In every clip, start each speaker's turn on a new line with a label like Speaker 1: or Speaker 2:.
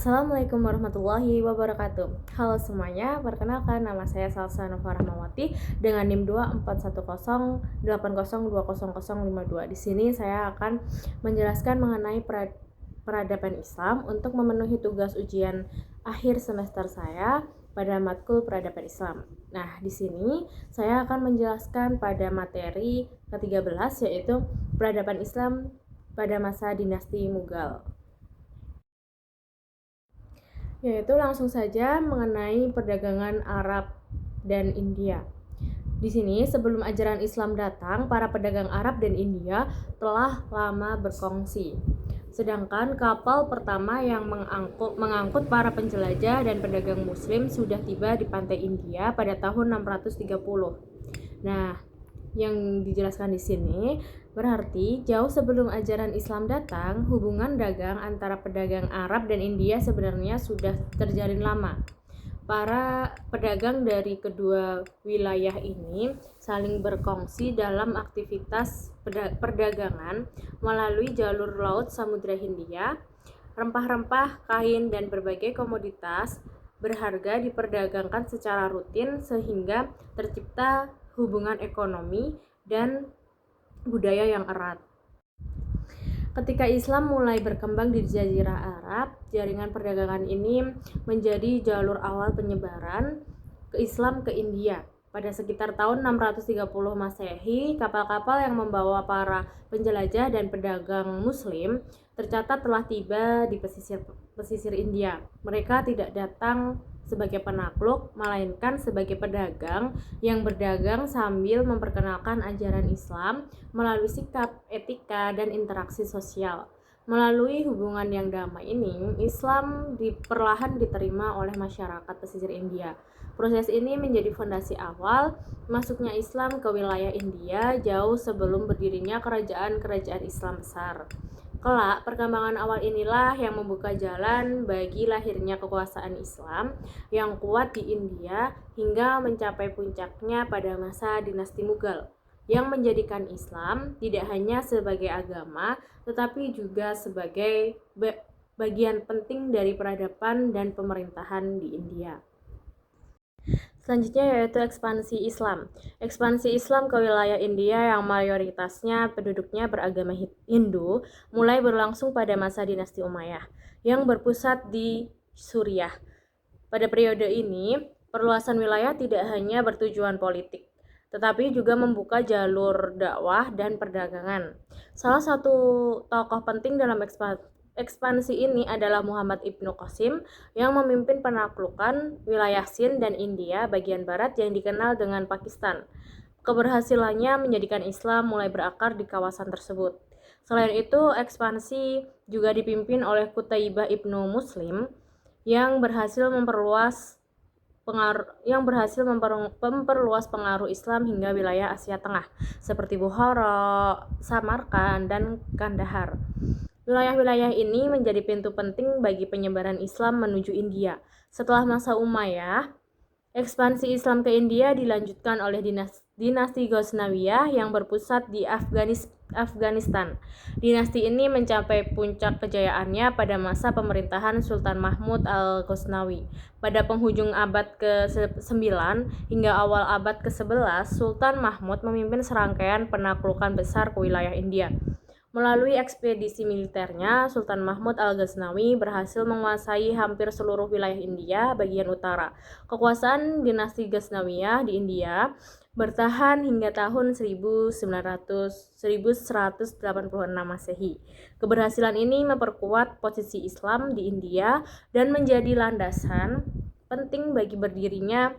Speaker 1: Assalamualaikum warahmatullahi wabarakatuh. Halo semuanya, perkenalkan nama saya Salsa Nova Rahmawati dengan NIM 24108020052. Di sini saya akan menjelaskan mengenai peradaban Islam untuk memenuhi tugas ujian akhir semester saya pada matkul peradaban Islam. Nah, di sini saya akan menjelaskan pada materi ke-13 yaitu peradaban Islam pada masa dinasti Mughal. Yaitu langsung saja mengenai perdagangan Arab dan India. Di sini sebelum ajaran Islam datang, para pedagang Arab dan India telah lama berkongsi. Sedangkan kapal pertama yang mengangkut para penjelajah dan pedagang muslim sudah tiba di pantai India pada tahun 630. Nah, yang dijelaskan di sini berarti jauh sebelum ajaran Islam datang, hubungan dagang antara pedagang Arab dan India sebenarnya sudah terjalin lama. Para pedagang dari kedua wilayah ini saling berkongsi dalam aktivitas perdagangan melalui jalur laut Samudra Hindia. Rempah-rempah, kain, dan berbagai komoditas berharga diperdagangkan secara rutin sehingga tercipta hubungan ekonomi dan budaya yang erat. Ketika Islam mulai berkembang di Jazirah Arab, jaringan perdagangan ini menjadi jalur awal penyebaran ke Islam ke India. Pada sekitar tahun 630 Masehi, kapal-kapal yang membawa para penjelajah dan pedagang muslim tercatat telah tiba di pesisir India. Mereka tidak datang sebagai penakluk, melainkan sebagai pedagang yang berdagang sambil memperkenalkan ajaran Islam melalui sikap, etika, dan interaksi sosial. Melalui hubungan yang damai ini, Islam perlahan diterima oleh masyarakat pesisir India. Proses ini menjadi fondasi awal masuknya Islam ke wilayah India jauh sebelum berdirinya kerajaan-kerajaan Islam besar. Kelak, perkembangan awal inilah yang membuka jalan bagi lahirnya kekuasaan Islam yang kuat di India hingga mencapai puncaknya pada masa dinasti Mughal, yang menjadikan Islam tidak hanya sebagai agama, tetapi juga sebagai bagian penting dari peradaban dan pemerintahan di India. Selanjutnya yaitu ekspansi Islam. Ekspansi Islam ke wilayah India yang mayoritasnya penduduknya beragama Hindu mulai berlangsung pada masa dinasti Umayyah yang berpusat di Suriah. Pada periode ini, perluasan wilayah tidak hanya bertujuan politik, tetapi juga membuka jalur dakwah dan perdagangan. Salah satu tokoh penting dalam ekspansi ini adalah Muhammad Ibnu Qasim yang memimpin penaklukan wilayah Sind dan India bagian barat yang dikenal dengan Pakistan. Keberhasilannya menjadikan Islam mulai berakar di kawasan tersebut. Selain itu, ekspansi juga dipimpin oleh Qutaibah Ibnu Muslim yang berhasil memperluas pengaruh Islam hingga wilayah Asia Tengah seperti Bukhara, Samarkand, dan Kandahar. Wilayah-wilayah ini menjadi pintu penting bagi penyebaran Islam menuju India. Setelah masa Umayyah, ekspansi Islam ke India dilanjutkan oleh dinasti Ghaznawiyah yang berpusat di Afghanistan. Dinasti ini mencapai puncak kejayaannya pada masa pemerintahan Sultan Mahmud al-Ghaznawi. Pada penghujung abad ke-9 hingga awal abad ke-11, Sultan Mahmud memimpin serangkaian penaklukan besar ke wilayah India. Melalui ekspedisi militernya, Sultan Mahmud al-Ghaznawi berhasil menguasai hampir seluruh wilayah India bagian utara. Kekuasaan dinasti Ghaznawiyah di India bertahan hingga tahun 1186 Masehi. Keberhasilan ini memperkuat posisi Islam di India dan menjadi landasan penting bagi berdirinya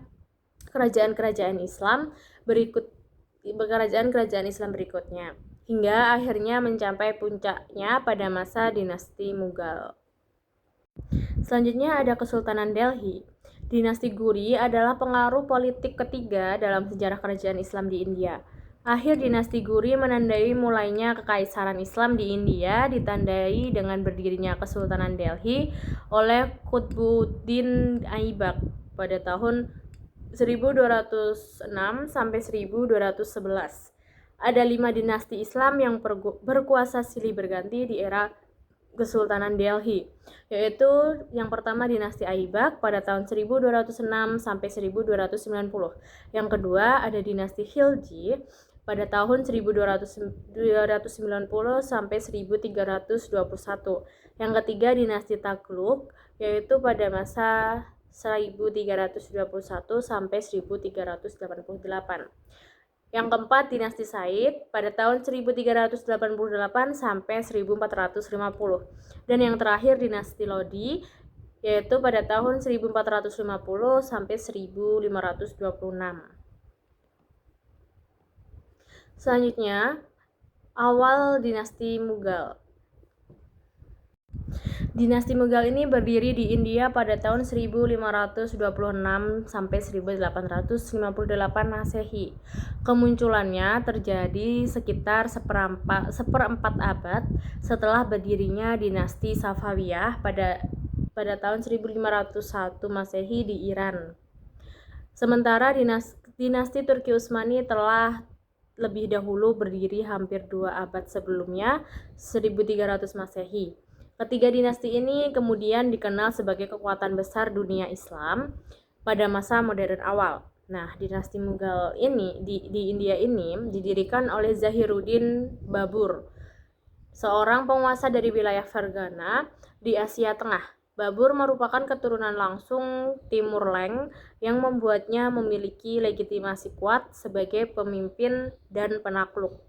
Speaker 1: kerajaan-kerajaan Islam berikutnya, hingga akhirnya mencapai puncaknya pada masa dinasti Mughal. Selanjutnya ada Kesultanan Delhi. Dinasti Guri adalah pengaruh politik ketiga dalam sejarah kerajaan Islam di India. Akhir dinasti Guri menandai mulainya kekaisaran Islam di India, ditandai dengan berdirinya Kesultanan Delhi oleh Qutbuddin Aibak pada tahun 1206 sampai 1211. Ada 5 dinasti Islam yang berkuasa silih berganti di era Kesultanan Delhi, yaitu yang pertama dinasti Aibak pada tahun 1206 sampai 1290. Yang kedua ada dinasti Khilji pada tahun 1290 sampai 1321. Yang ketiga dinasti Tagluk, yaitu pada masa 1321 sampai 1388. Yang keempat dinasti Said pada tahun 1388 sampai 1450. Dan yang terakhir dinasti Lodi, yaitu pada tahun 1450 sampai 1526. Selanjutnya, awal dinasti Mughal. Dinasti Mughal ini berdiri di India pada tahun 1526 sampai 1858 Masehi. Kemunculannya terjadi sekitar seperempat abad setelah berdirinya dinasti Safawiyah pada tahun 1501 Masehi di Iran. Sementara dinasti Turki Utsmani telah lebih dahulu berdiri hampir 2 abad sebelumnya, 1300 Masehi. Ketiga dinasti ini kemudian dikenal sebagai kekuatan besar dunia Islam pada masa modern awal. Nah, dinasti Mughal ini di India ini didirikan oleh Zahiruddin Babur, seorang penguasa dari wilayah Fergana di Asia Tengah. Babur merupakan keturunan langsung Timur Leng yang membuatnya memiliki legitimasi kuat sebagai pemimpin dan penakluk.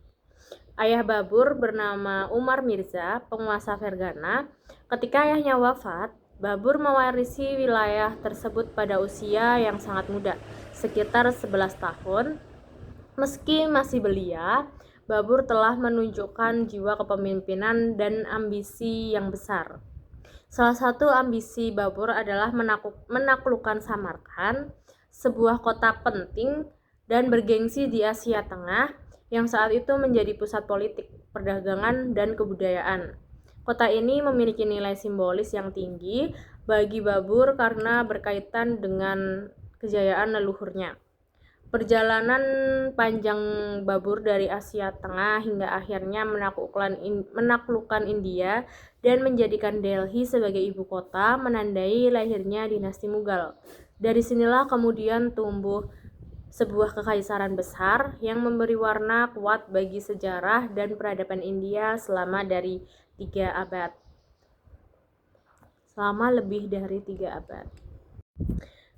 Speaker 1: Ayah Babur bernama Umar Mirza, penguasa Fergana. Ketika ayahnya wafat, Babur mewarisi wilayah tersebut pada usia yang sangat muda, sekitar 11 tahun. Meski masih belia, Babur telah menunjukkan jiwa kepemimpinan dan ambisi yang besar. Salah satu ambisi Babur adalah menaklukkan Samarkand, sebuah kota penting dan bergengsi di Asia Tengah yang saat itu menjadi pusat politik, perdagangan, dan kebudayaan. Kota ini memiliki nilai simbolis yang tinggi bagi Babur karena berkaitan dengan kejayaan leluhurnya. Perjalanan panjang Babur dari Asia Tengah hingga akhirnya menaklukkan India dan menjadikan Delhi sebagai ibu kota menandai lahirnya dinasti Mughal. Dari sinilah kemudian tumbuh sebuah kekaisaran besar yang memberi warna kuat bagi sejarah dan peradaban India selama lebih dari 3 abad.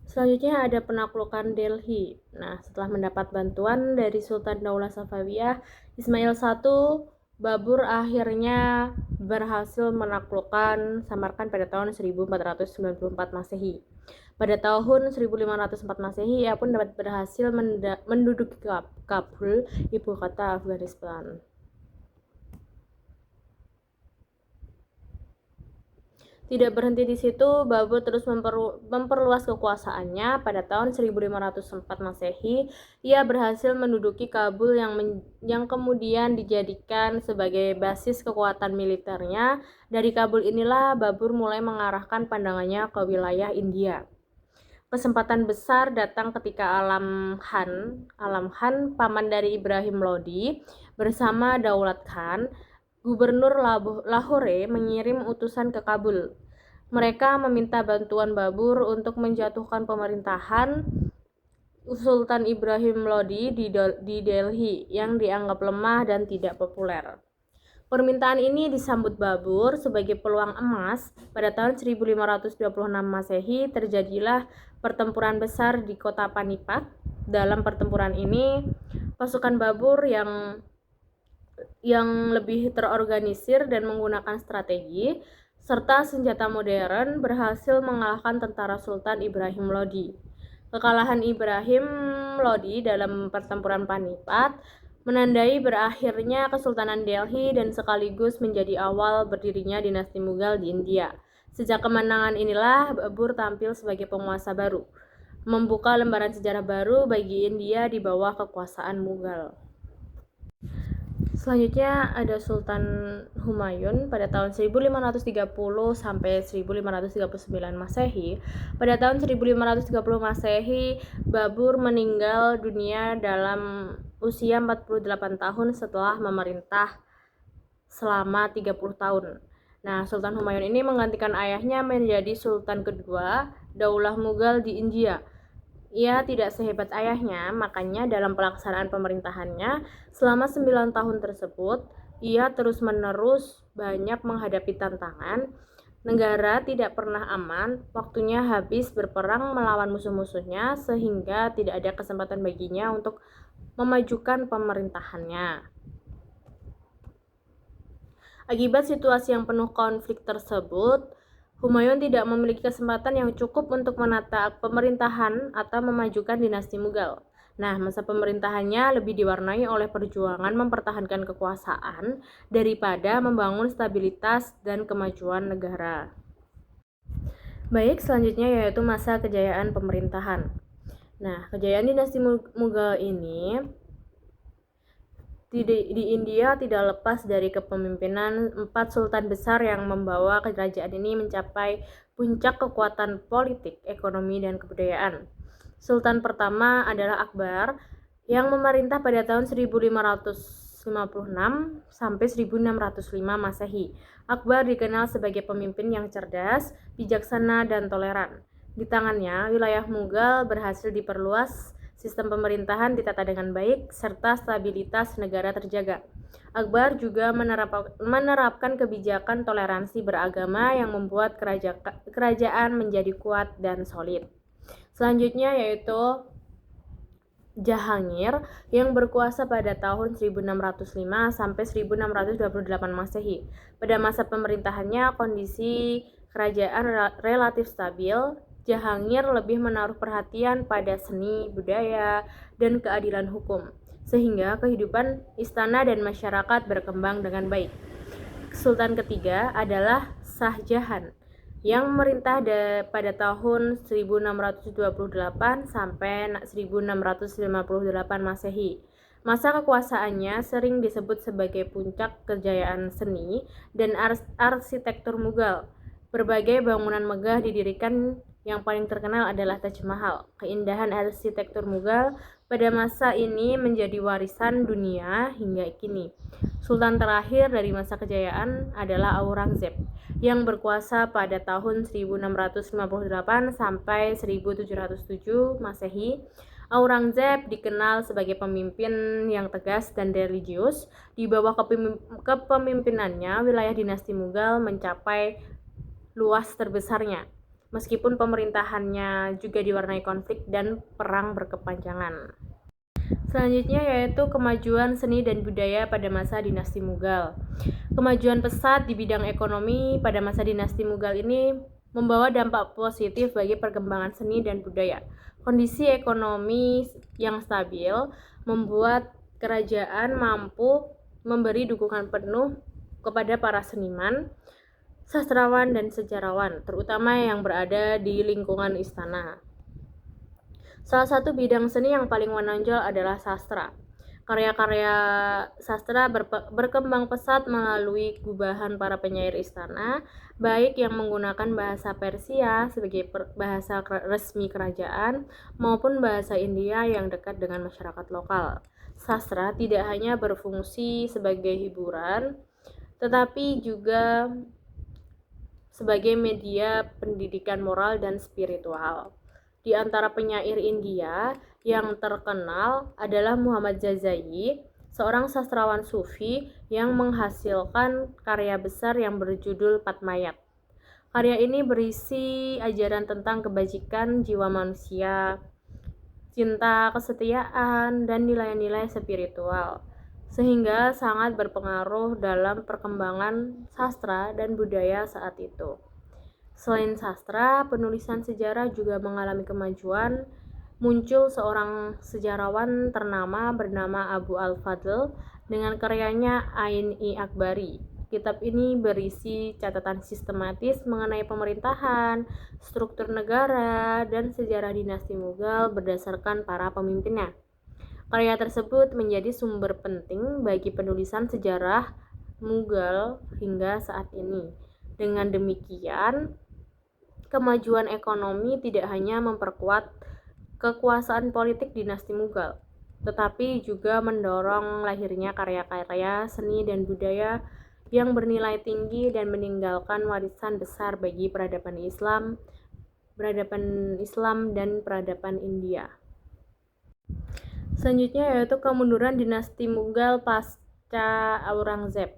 Speaker 1: Selanjutnya ada penaklukan Delhi. Nah, setelah mendapat bantuan dari Sultan Daulah Safawiyah Ismail I, Babur akhirnya berhasil menaklukkan Samarkand pada tahun 1494 Masehi. Pada tahun 1504 Masehi, ia pun dapat berhasil menduduki Kabul, ibu kota Afghanistan. Tidak berhenti di situ, Babur terus memperluas kekuasaannya. Pada tahun 1504 Masehi, ia berhasil menduduki Kabul yang kemudian dijadikan sebagai basis kekuatan militernya. Dari Kabul inilah Babur mulai mengarahkan pandangannya ke wilayah India. Kesempatan besar datang ketika Alam Khan, paman dari Ibrahim Lodi, bersama Daulat Khan, gubernur Lahore, mengirim utusan ke Kabul. Mereka meminta bantuan Babur untuk menjatuhkan pemerintahan Sultan Ibrahim Lodi di Delhi yang dianggap lemah dan tidak populer. Permintaan ini disambut Babur sebagai peluang emas. Pada tahun 1526 Masehi terjadilah pertempuran besar di kota Panipat. Dalam pertempuran ini, pasukan Babur yang lebih terorganisir dan menggunakan strategi serta senjata modern berhasil mengalahkan tentara Sultan Ibrahim Lodi. Kekalahan Ibrahim Lodi dalam pertempuran Panipat menandai berakhirnya Kesultanan Delhi dan sekaligus menjadi awal berdirinya dinasti Mughal di India. Sejak kemenangan inilah Babur tampil sebagai penguasa baru, membuka lembaran sejarah baru bagi India di bawah kekuasaan Mughal. Selanjutnya ada Sultan Humayun pada tahun 1530 sampai 1539 Masehi. Pada tahun 1530 Masehi, Babur meninggal dunia dalam usia 48 tahun setelah memerintah selama 30 tahun. Nah, Sultan Humayun ini menggantikan ayahnya menjadi Sultan kedua Daulah Mughal di India. Ia tidak sehebat ayahnya, makanya dalam pelaksanaan pemerintahannya selama 9 tahun tersebut, ia terus-menerus banyak menghadapi tantangan. Negara tidak pernah aman, waktunya habis berperang melawan musuh-musuhnya sehingga tidak ada kesempatan baginya untuk memajukan pemerintahannya. Akibat situasi yang penuh konflik tersebut, Humayun tidak memiliki kesempatan yang cukup untuk menata pemerintahan atau memajukan dinasti Mughal. Nah, masa pemerintahannya lebih diwarnai oleh perjuangan mempertahankan kekuasaan daripada membangun stabilitas dan kemajuan negara. Baik, selanjutnya yaitu masa kejayaan pemerintahan. Nah, kejayaan dinasti Mughal ini di India tidak lepas dari kepemimpinan 4 sultan besar yang membawa kerajaan ini mencapai puncak kekuatan politik, ekonomi, dan kebudayaan. Sultan pertama adalah Akbar yang memerintah pada tahun 1556 sampai 1605 Masehi. Akbar dikenal sebagai pemimpin yang cerdas, bijaksana, dan toleran. Di tangannya, wilayah Mughal berhasil diperluas, sistem pemerintahan ditata dengan baik, serta stabilitas negara terjaga. Akbar juga menerapkan kebijakan toleransi beragama yang membuat kerajaan menjadi kuat dan solid. Selanjutnya yaitu Jahangir yang berkuasa pada tahun 1605 sampai 1628 Masehi. Pada masa pemerintahannya, kondisi kerajaan relatif stabil. Jahangir lebih menaruh perhatian pada seni, budaya, dan keadilan hukum, sehingga kehidupan istana dan masyarakat berkembang dengan baik. Sultan ketiga adalah Shah Jahan yang memerintah pada tahun 1628 sampai 1658 Masehi. Masa kekuasaannya sering disebut sebagai puncak kejayaan seni dan arsitektur Mughal. Berbagai bangunan megah didirikan, yang paling terkenal adalah Taj Mahal. Keindahan arsitektur Mughal pada masa ini menjadi warisan dunia hingga kini. Sultan terakhir dari masa kejayaan adalah Aurangzeb yang berkuasa pada tahun 1658 sampai 1707 Masehi. Aurangzeb dikenal sebagai pemimpin yang tegas dan religius. Di bawah kepemimpinannya, wilayah dinasti Mughal mencapai luas terbesarnya, meskipun pemerintahannya juga diwarnai konflik dan perang berkepanjangan. Selanjutnya yaitu kemajuan seni dan budaya pada masa dinasti Mughal. Kemajuan pesat di bidang ekonomi pada masa dinasti Mughal ini membawa dampak positif bagi perkembangan seni dan budaya. Kondisi ekonomi yang stabil membuat kerajaan mampu memberi dukungan penuh kepada para seniman, sastrawan, dan sejarawan, terutama yang berada di lingkungan istana. Salah satu bidang seni yang paling menonjol adalah sastra. Karya-karya sastra berkembang pesat melalui gubahan para penyair istana, baik yang menggunakan bahasa Persia sebagai bahasa resmi kerajaan maupun bahasa India yang dekat dengan masyarakat lokal. Sastra tidak hanya berfungsi sebagai hiburan, tetapi juga sebagai media pendidikan moral dan spiritual. Di antara penyair India yang terkenal adalah Muhammad Ghazali, seorang sastrawan sufi yang menghasilkan karya besar yang berjudul Patmayat. Karya ini berisi ajaran tentang kebajikan jiwa manusia, cinta, kesetiaan, dan nilai-nilai spiritual, sehingga sangat berpengaruh dalam perkembangan sastra dan budaya saat itu. Selain sastra, penulisan sejarah juga mengalami kemajuan. Muncul seorang sejarawan ternama bernama Abu al-Fadl dengan karyanya Ain-i Akbari. Kitab ini berisi catatan sistematis mengenai pemerintahan, struktur negara, dan sejarah dinasti Mughal berdasarkan para pemimpinnya. Karya tersebut menjadi sumber penting bagi penulisan sejarah Mughal hingga saat ini. Dengan demikian, kemajuan ekonomi tidak hanya memperkuat kekuasaan politik dinasti Mughal, tetapi juga mendorong lahirnya karya-karya seni dan budaya yang bernilai tinggi dan meninggalkan warisan besar bagi peradaban Islam dan peradaban India. Selanjutnya yaitu kemunduran dinasti Mughal pasca Aurangzeb.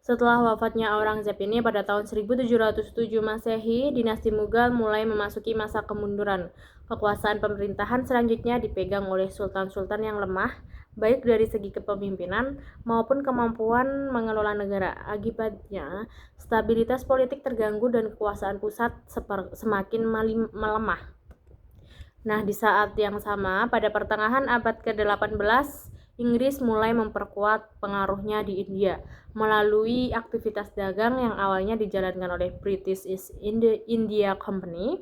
Speaker 1: Setelah wafatnya Aurangzeb ini pada tahun 1707 Masehi, dinasti Mughal mulai memasuki masa kemunduran. Kekuasaan pemerintahan selanjutnya dipegang oleh sultan-sultan yang lemah, baik dari segi kepemimpinan maupun kemampuan mengelola negara. Akibatnya, stabilitas politik terganggu dan kekuasaan pusat semakin melemah. Nah, di saat yang sama, pada pertengahan abad ke-18, Inggris mulai memperkuat pengaruhnya di India melalui aktivitas dagang yang awalnya dijalankan oleh British East India Company.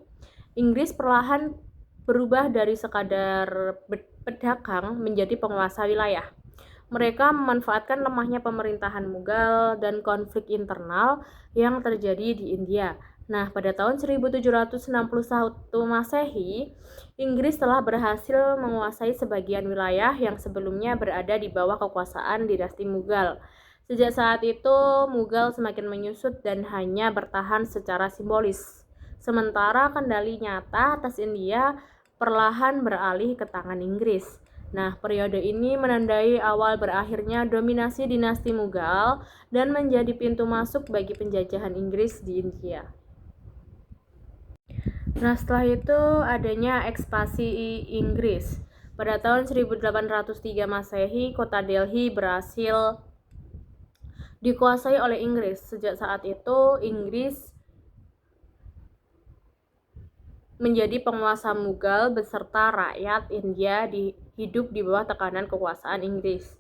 Speaker 1: Inggris perlahan berubah dari sekadar pedagang menjadi penguasa wilayah. Mereka memanfaatkan lemahnya pemerintahan Mughal dan konflik internal yang terjadi di India. Nah, pada tahun 1761 Masehi, Inggris telah berhasil menguasai sebagian wilayah yang sebelumnya berada di bawah kekuasaan dinasti Mughal. Sejak saat itu, Mughal semakin menyusut dan hanya bertahan secara simbolis. Sementara kendali nyata atas India perlahan beralih ke tangan Inggris. Nah, periode ini menandai awal berakhirnya dominasi dinasti Mughal dan menjadi pintu masuk bagi penjajahan Inggris di India. Nah, setelah itu adanya ekspansi Inggris. Pada tahun 1803 Masehi, kota Delhi berhasil dikuasai oleh Inggris. Sejak saat itu, Inggris menjadi penguasa Mughal beserta rakyat India hidup di bawah tekanan kekuasaan Inggris.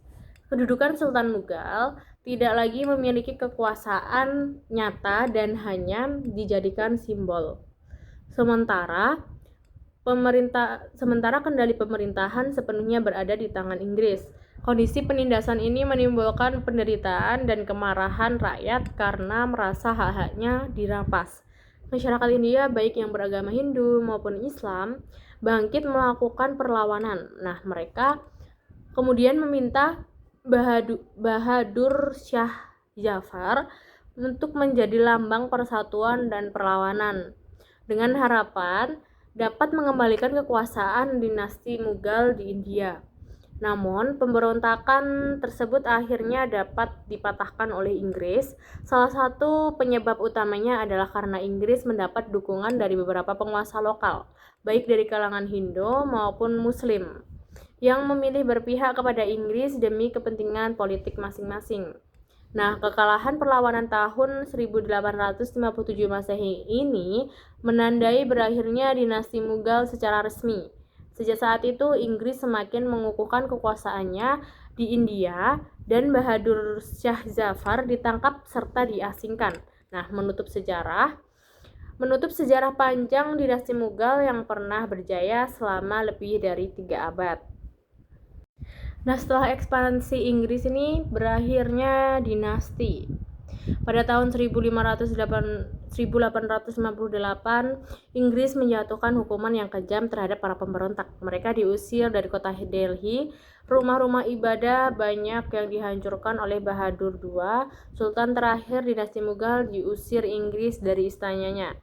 Speaker 1: Kedudukan Sultan Mughal tidak lagi memiliki kekuasaan nyata dan hanya dijadikan simbol. Sementara kendali pemerintahan sepenuhnya berada di tangan Inggris. Kondisi penindasan ini menimbulkan penderitaan dan kemarahan rakyat karena merasa hak-haknya dirampas. Masyarakat India baik yang beragama Hindu maupun Islam bangkit melakukan perlawanan. Nah, mereka kemudian meminta Bahadur Shah Jafar untuk menjadi lambang persatuan dan perlawanan, dengan harapan dapat mengembalikan kekuasaan dinasti Mughal di India. Namun, pemberontakan tersebut akhirnya dapat dipatahkan oleh Inggris. Salah satu penyebab utamanya adalah karena Inggris mendapat dukungan dari beberapa penguasa lokal, baik dari kalangan Hindu maupun Muslim, yang memilih berpihak kepada Inggris demi kepentingan politik masing-masing. Nah, kekalahan perlawanan tahun 1857 Masehi ini menandai berakhirnya dinasti Mughal secara resmi. Sejak saat itu, Inggris semakin mengukuhkan kekuasaannya di India dan Bahadur Shah Jafar ditangkap serta diasingkan. Nah, menutup sejarah panjang dinasti Mughal yang pernah berjaya selama lebih dari 3 abad. Nah, setelah ekspansi Inggris ini berakhirnya dinasti. Pada tahun 1858, Inggris menjatuhkan hukuman yang kejam terhadap para pemberontak. Mereka diusir dari kota Delhi. Rumah-rumah ibadah banyak yang dihancurkan oleh Bahadur II. Sultan terakhir dinasti Mughal diusir Inggris dari istananya.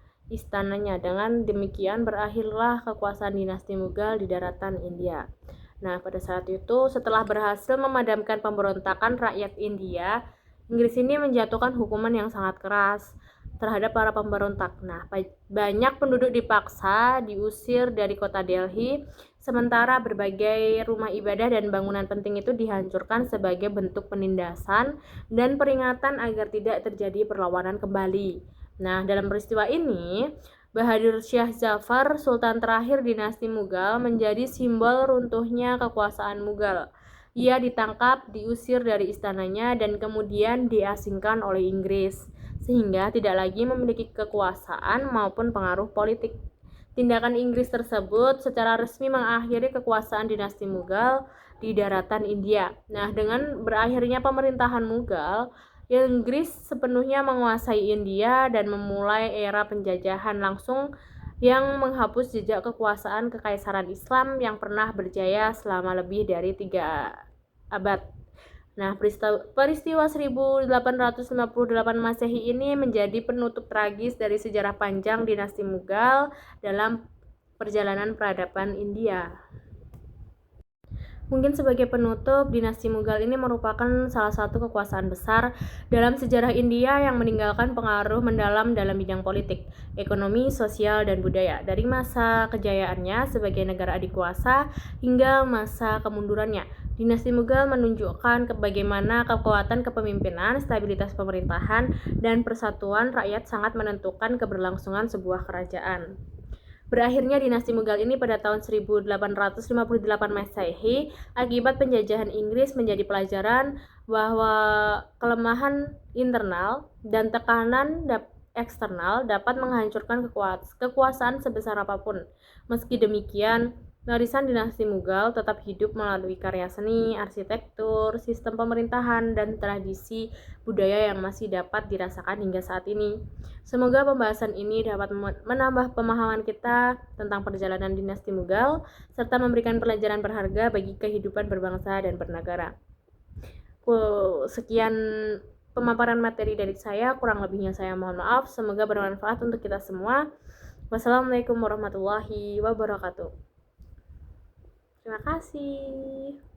Speaker 1: Dengan demikian berakhirlah kekuasaan dinasti Mughal di daratan India. Nah, pada saat itu, setelah berhasil memadamkan pemberontakan rakyat India, Inggris ini menjatuhkan hukuman yang sangat keras terhadap para pemberontak. Nah, banyak penduduk dipaksa diusir dari kota Delhi, sementara berbagai rumah ibadah dan bangunan penting itu dihancurkan sebagai bentuk penindasan dan peringatan agar tidak terjadi perlawanan kembali. Nah, dalam peristiwa ini, Bahadur Shah Jafar, sultan terakhir dinasti Mughal, menjadi simbol runtuhnya kekuasaan Mughal. Ia ditangkap, diusir dari istananya, dan kemudian diasingkan oleh Inggris, sehingga tidak lagi memiliki kekuasaan maupun pengaruh politik. Tindakan Inggris tersebut secara resmi mengakhiri kekuasaan dinasti Mughal di daratan India. Nah, dengan berakhirnya pemerintahan Mughal, Inggris sepenuhnya menguasai India dan memulai era penjajahan langsung yang menghapus jejak kekuasaan kekaisaran Islam yang pernah berjaya selama lebih dari 3 abad. Nah, peristiwa 1858 Masehi ini menjadi penutup tragis dari sejarah panjang dinasti Mughal dalam perjalanan peradaban India. Mungkin sebagai penutup, dinasti Mughal ini merupakan salah satu kekuasaan besar dalam sejarah India yang meninggalkan pengaruh mendalam dalam bidang politik, ekonomi, sosial, dan budaya. Dari masa kejayaannya sebagai negara adikuasa hingga masa kemundurannya, dinasti Mughal menunjukkan bagaimana kekuatan kepemimpinan, stabilitas pemerintahan, dan persatuan rakyat sangat menentukan keberlangsungan sebuah kerajaan. Berakhirnya dinasti Mughal ini pada tahun 1858 Masehi akibat penjajahan Inggris menjadi pelajaran bahwa kelemahan internal dan tekanan eksternal dapat menghancurkan kekuasaan sebesar apapun. Meski demikian, warisan dinasti Mughal tetap hidup melalui karya seni, arsitektur, sistem pemerintahan, dan tradisi budaya yang masih dapat dirasakan hingga saat ini. Semoga pembahasan ini dapat menambah pemahaman kita tentang perjalanan dinasti Mughal serta memberikan pelajaran berharga bagi kehidupan berbangsa dan bernegara. Sekian pemaparan materi dari saya, kurang lebihnya saya mohon maaf. Semoga bermanfaat untuk kita semua. Wassalamualaikum warahmatullahi wabarakatuh. Terima kasih.